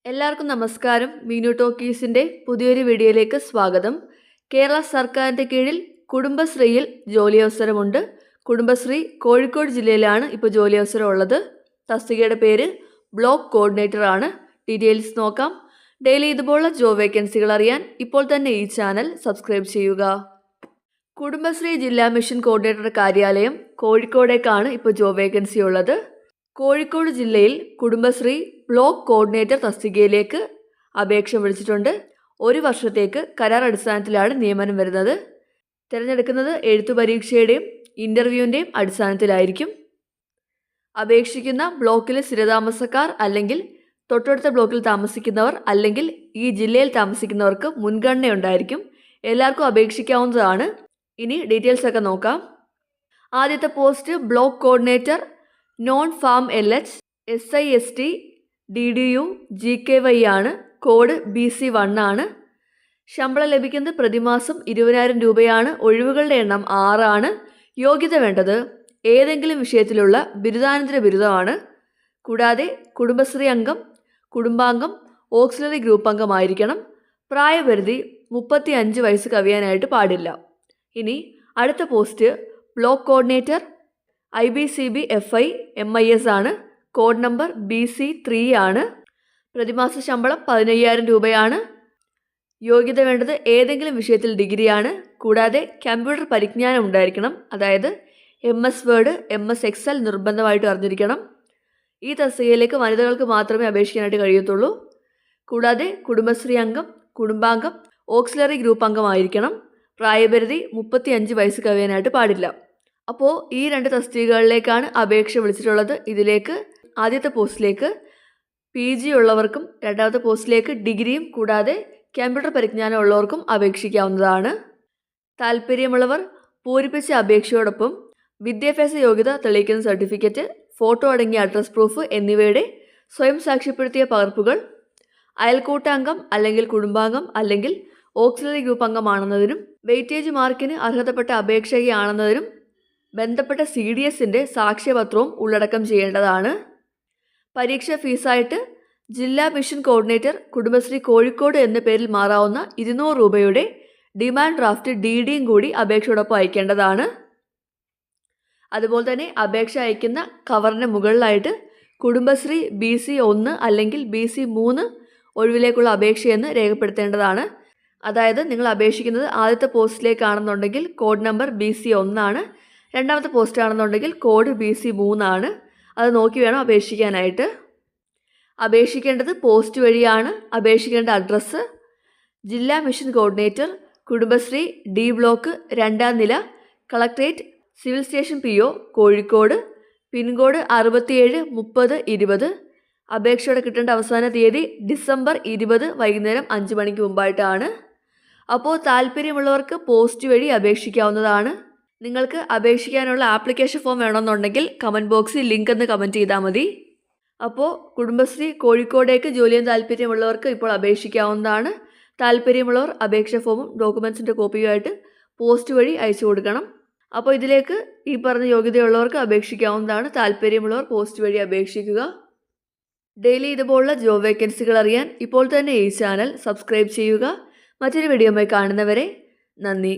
എല്ലാവർക്കും നമസ്കാരം. മീനു ടോക്കീസിൻ്റെ പുതിയൊരു വീഡിയോയിലേക്ക് സ്വാഗതം. കേരള സർക്കാരിൻ്റെ കീഴിൽ കുടുംബശ്രീയിൽ ജോലി അവസരമുണ്ട്. കുടുംബശ്രീ കോഴിക്കോട് ജില്ലയിലാണ് ഇപ്പോൾ ജോലി അവസരം ഉള്ളത്. തസ്തികയുടെ പേര് ബ്ലോക്ക് കോർഡിനേറ്റർ ആണ്. ഡീറ്റെയിൽസ് നോക്കാം. ഡെയിലി ഇതുപോലുള്ള ജോബ് വേക്കൻസികൾ അറിയാൻ ഇപ്പോൾ തന്നെ ഈ ചാനൽ സബ്സ്ക്രൈബ് ചെയ്യുക. കുടുംബശ്രീ ജില്ലാ മിഷൻ കോർഡിനേറ്റർ കാര്യാലയം കോഴിക്കോടേക്കാണ് ഇപ്പോൾ ജോബ് വേക്കൻസി ഉള്ളത്. കോഴിക്കോട് ജില്ലയിൽ കുടുംബശ്രീ ബ്ലോക്ക് കോർഡിനേറ്റർ തസ്തികയിലേക്ക് അപേക്ഷ വിളിച്ചിട്ടുണ്ട്. 1 വർഷത്തേക്ക് കരാർ അടിസ്ഥാനത്തിലാണ് നിയമനം വരുന്നത്. തിരഞ്ഞെടുക്കുന്നത് എഴുത്തു പരീക്ഷയുടെയും ഇൻ്റർവ്യൂവിൻ്റെയും അടിസ്ഥാനത്തിലായിരിക്കും. അപേക്ഷിക്കുന്ന ബ്ലോക്കിലെ സ്ഥിരതാമസക്കാർ അല്ലെങ്കിൽ തൊട്ടടുത്ത ബ്ലോക്കിൽ താമസിക്കുന്നവർ അല്ലെങ്കിൽ ഈ ജില്ലയിൽ താമസിക്കുന്നവർക്ക് മുൻഗണന ഉണ്ടായിരിക്കും. എല്ലാവർക്കും അപേക്ഷിക്കാവുന്നതാണ്. ഇനി ഡീറ്റെയിൽസ് ഒക്കെ നോക്കാം. ആദ്യത്തെ post block coordinator non farm LH SIST DDU GKY ആണ്. കോഡ് BC1 ആണ്. ശമ്പളം ലഭിക്കുന്നത് പ്രതിമാസം 20,000 രൂപയാണ്. ഒഴിവുകളുടെ എണ്ണം 6 ആണ്. യോഗ്യത വേണ്ടത് ഏതെങ്കിലും വിഷയത്തിലുള്ള ബിരുദാനന്തര ബിരുദമാണ്. കൂടാതെ കുടുംബശ്രീ അംഗം, കുടുംബാംഗം, ഓക്സിലറി ഗ്രൂപ്പ് അംഗമായിരിക്കണം. പ്രായപരിധി 35 വയസ്സ് കവിയാനായിട്ട് പാടില്ല. ഇനി അടുത്ത post block coordinator IBCB FI MIS ആണ്. കോഡ് നമ്പർ BC3 ആണ്. പ്രതിമാസ ശമ്പളം 15,000 രൂപയാണ്. യോഗ്യത വേണ്ടത് ഏതെങ്കിലും വിഷയത്തിൽ ഡിഗ്രിയാണ്. കൂടാതെ കമ്പ്യൂട്ടർ പരിജ്ഞാനം ഉണ്ടായിരിക്കണം. അതായത് MS Word, MS Excel നിർബന്ധമായിട്ട് അറിഞ്ഞിരിക്കണം. ഈ തസ്തികയിലേക്ക് വനിതകൾക്ക് മാത്രമേ അപേക്ഷിക്കാനായിട്ട് കഴിയത്തുള്ളൂ. കൂടാതെ കുടുംബശ്രീ അംഗം, കുടുംബാംഗം, ഓക്സിലറി ഗ്രൂപ്പ് അംഗമായിരിക്കണം. പ്രായപരിധി 35 വയസ്സ് കവിയാനായിട്ട് പാടില്ല. അപ്പോൾ ഈ 2 തസ്തികകളിലേക്കാണ് അപേക്ഷ വിളിച്ചിട്ടുള്ളത്. ഇതിലേക്ക് ആദ്യത്തെ പോസ്റ്റിലേക്ക് PG ഉള്ളവർക്കും രണ്ടാമത്തെ പോസ്റ്റിലേക്ക് ഡിഗ്രിയും കൂടാതെ കമ്പ്യൂട്ടർ പരിജ്ഞാനം ഉള്ളവർക്കും അപേക്ഷിക്കാവുന്നതാണ്. താല്പര്യമുള്ളവർ പൂരിപ്പിച്ച അപേക്ഷയോടൊപ്പം വിദ്യാഭ്യാസ യോഗ്യത തെളിയിക്കുന്ന സർട്ടിഫിക്കറ്റ്, ഫോട്ടോ അടങ്ങിയ അഡ്രസ് പ്രൂഫ് എന്നിവയുടെ സ്വയം സാക്ഷ്യപ്പെടുത്തിയ പകർപ്പുകൾ, അയൽക്കൂട്ടാംഗം അല്ലെങ്കിൽ കുടുംബാംഗം അല്ലെങ്കിൽ ഓക്സിലറി ഗ്രൂപ്പ് അംഗമാണെന്നതിനും വെയിറ്റേജ് മാർക്കിന് അർഹതപ്പെട്ട അപേക്ഷകയാണെന്നതിനും ബന്ധപ്പെട്ട CDSൻ്റെ സാക്ഷ്യപത്രവും ഉള്ളടക്കം ചെയ്യേണ്ടതാണ്. പരീക്ഷ ഫീസായിട്ട് ജില്ലാ മിഷൻ കോർഡിനേറ്റർ കുടുംബശ്രീ കോഴിക്കോട് എന്ന പേരിൽ മാറാവുന്ന 200 രൂപയുടെ ഡിമാൻഡ് ഡ്രാഫ്റ്റ് DDയും കൂടി അപേക്ഷയോടൊപ്പം അയക്കേണ്ടതാണ്. അതുപോലെ തന്നെ അപേക്ഷ അയക്കുന്ന കവറിന് മുകളിലായിട്ട് കുടുംബശ്രീ BC1 അല്ലെങ്കിൽ BC3 ഒഴിവിലേക്കുള്ള അപേക്ഷയെന്ന് രേഖപ്പെടുത്തേണ്ടതാണ്. അതായത് നിങ്ങൾ അപേക്ഷിക്കുന്നത് ആദ്യത്തെ പോസ്റ്റിലേക്കാണെന്നുണ്ടെങ്കിൽ കോഡ് നമ്പർ BC1 ആണ്. രണ്ടാമത്തെ പോസ്റ്റ് ആണെന്നുണ്ടെങ്കിൽ കോഡ് BC3 ആണ്. അത് നോക്കി വേണം അപേക്ഷിക്കാനായിട്ട്. അപേക്ഷിക്കേണ്ടത് പോസ്റ്റ് വഴിയാണ്. അപേക്ഷിക്കേണ്ട അഡ്രസ്സ് ജില്ലാ mission coordinator Kudumbashree D block 2ാം നില collectorate civil station PO Kozhikode, pincode 673020. അപേക്ഷയോടെ കിട്ടേണ്ട അവസാന തീയതി ഡിസംബർ 20 വൈകുന്നേരം 5 മണിക്ക് മുമ്പായിട്ടാണ്. അപ്പോൾ താല്പര്യമുള്ളവർക്ക് പോസ്റ്റ് വഴി അപേക്ഷിക്കാവുന്നതാണ്. നിങ്ങൾക്ക് അപേക്ഷിക്കാനുള്ള ആപ്ലിക്കേഷൻ ഫോം വേണമെന്നുണ്ടെങ്കിൽ കമൻറ്റ് ബോക്സിൽ ലിങ്ക് എന്ന് കമൻറ്റ് ചെയ്താൽ മതി. അപ്പോൾ കുടുംബശ്രീ കോഴിക്കോടേക്ക് ജോലി ചെയ്യാൻ താല്പര്യമുള്ളവർക്ക് ഇപ്പോൾ അപേക്ഷിക്കാവുന്നതാണ്. താല്പര്യമുള്ളവർ അപേക്ഷാ ഫോമും ഡോക്യുമെൻസിൻ്റെ കോപ്പിയുമായിട്ട് പോസ്റ്റ് വഴി അയച്ചു കൊടുക്കണം. അപ്പോൾ ഇതിലേക്ക് ഈ പറഞ്ഞ യോഗ്യതയുള്ളവർക്ക് അപേക്ഷിക്കാവുന്നതാണ്. താല്പര്യമുള്ളവർ പോസ്റ്റ് വഴി അപേക്ഷിക്കുക. ഡെയിലി ഇതുപോലുള്ള ജോബ് വേക്കൻസികൾ അറിയാൻ ഇപ്പോൾ തന്നെ ഈ ചാനൽ സബ്സ്ക്രൈബ് ചെയ്യുക. മറ്റൊരു വീഡിയോയുമായി കാണുന്നവരെ നന്ദി.